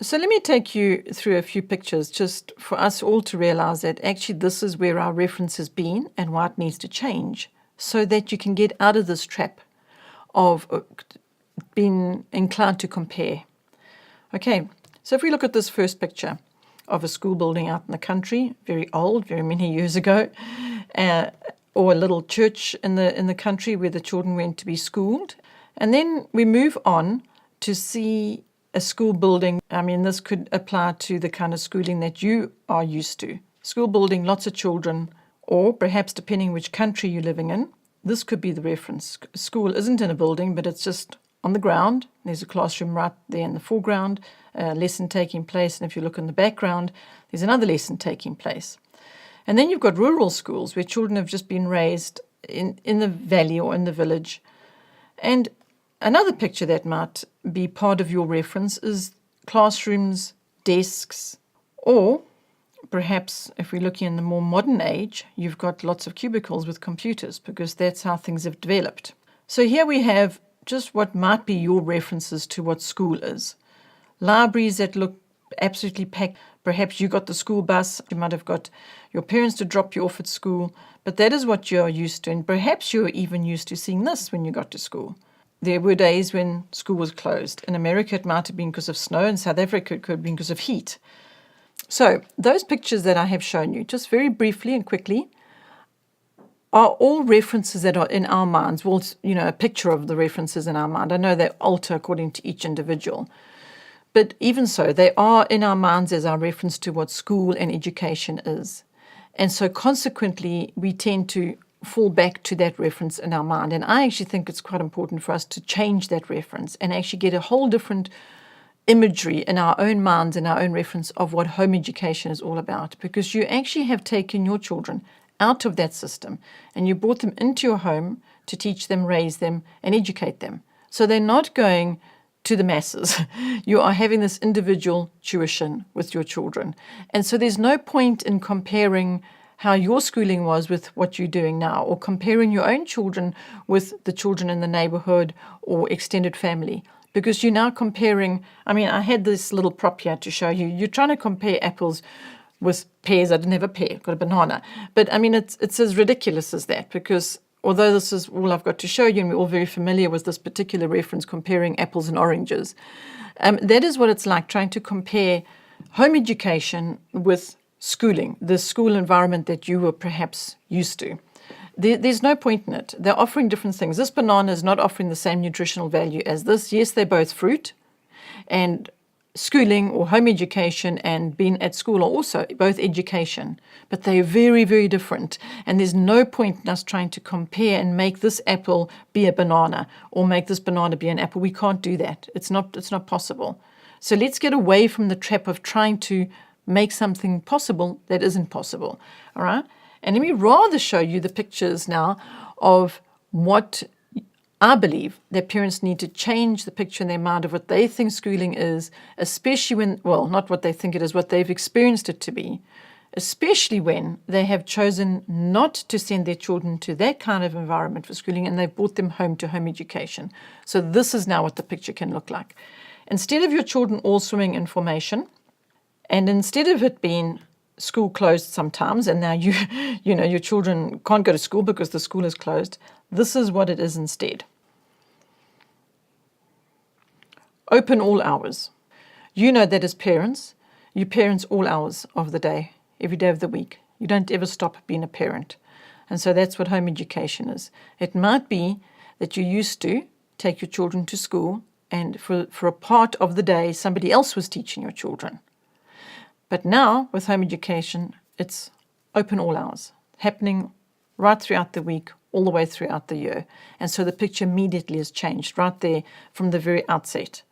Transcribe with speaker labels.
Speaker 1: So let me take you through a few pictures just for us all to realize that actually this is where our reference has been and why it needs to change so that you can get out of this trap of being inclined to compare. Okay, so if we look at this first picture of a school building out in the country, very old, very many years ago, or a little church in the country where the children went to be schooled. And then we move on to see a school building. I mean, this could apply to the kind of schooling that you are used to. School building, lots of children, or perhaps depending which country you're living in, this could be the reference. School isn't in a building, but it's just on the ground. There's a classroom right there in the foreground, a lesson taking place, and if you look in the background, there's another lesson taking place. And then you've got rural schools where children have just been raised in the valley or in the village. And another picture that might be part of your reference is classrooms, desks, or perhaps if we're looking in the more modern age, you've got lots of cubicles with computers because that's how things have developed. So here we have just what might be your references to what school is. Libraries that look absolutely packed. Perhaps you got the school bus. You might have got your parents to drop you off at school. But that is what you're used to. And perhaps you're even used to seeing this when you got to school. There were days when school was closed. In America, it might have been because of snow. In South Africa, it could have been because of heat. So those pictures that I have shown you, just very briefly and quickly, are all references that are in our minds. Well, a picture of the references in our mind. I know they alter according to each individual. But even so, they are in our minds as our reference to what school and education is. And so consequently, we tend to fall back to that reference in our mind. And I actually think it's quite important for us to change that reference and actually get a whole different imagery in our own minds and our own reference of what home education is all about. Because you actually have taken your children out of that system and you brought them into your home to teach them, raise them, and educate them. So they're not going to the masses. You are having this individual tuition with your children. And so there's no point in comparing how your schooling was with what you're doing now, or comparing your own children with the children in the neighborhood or extended family, because you're now comparing. I mean, I had this little prop here to show you. You're trying to compare apples with pears. I didn't have a pear, got a banana. But I mean, it's as ridiculous as that, because although this is all I've got to show you, and we're all very familiar with this particular reference, comparing apples and oranges, that is what it's like trying to compare home education with schooling, the school environment that you were perhaps used to. There's no point in it. They're offering different things. This banana is not offering the same nutritional value as this. Yes, they're both fruit, and schooling or home education and being at school are also both education, but they're very, very different. And there's no point in us trying to compare and make this apple be a banana or make this banana be an apple. We can't do that. It's not possible. So let's get away from the trap of trying to make something possible that isn't possible. All right? And let me rather show you the pictures now of what I believe that parents need to change the picture in their mind of what they think schooling is, especially when, well, not what they think it is, what they've experienced it to be, especially when they have chosen not to send their children to that kind of environment for schooling and they've brought them home to home education. So this is now what the picture can look like. Instead of your children all swimming in formation, and instead of it being school closed sometimes, and now your children can't go to school because the school is closed, this is what it is instead. Open all hours. You know that as parents, you parents all hours of the day, every day of the week. You don't ever stop being a parent. And so that's what home education is. It might be that you used to take your children to school, and for a part of the day, somebody else was teaching your children. But now, with home education, it's open all hours, happening right throughout the week, all the way throughout the year. And so the picture immediately has changed right there from the very outset.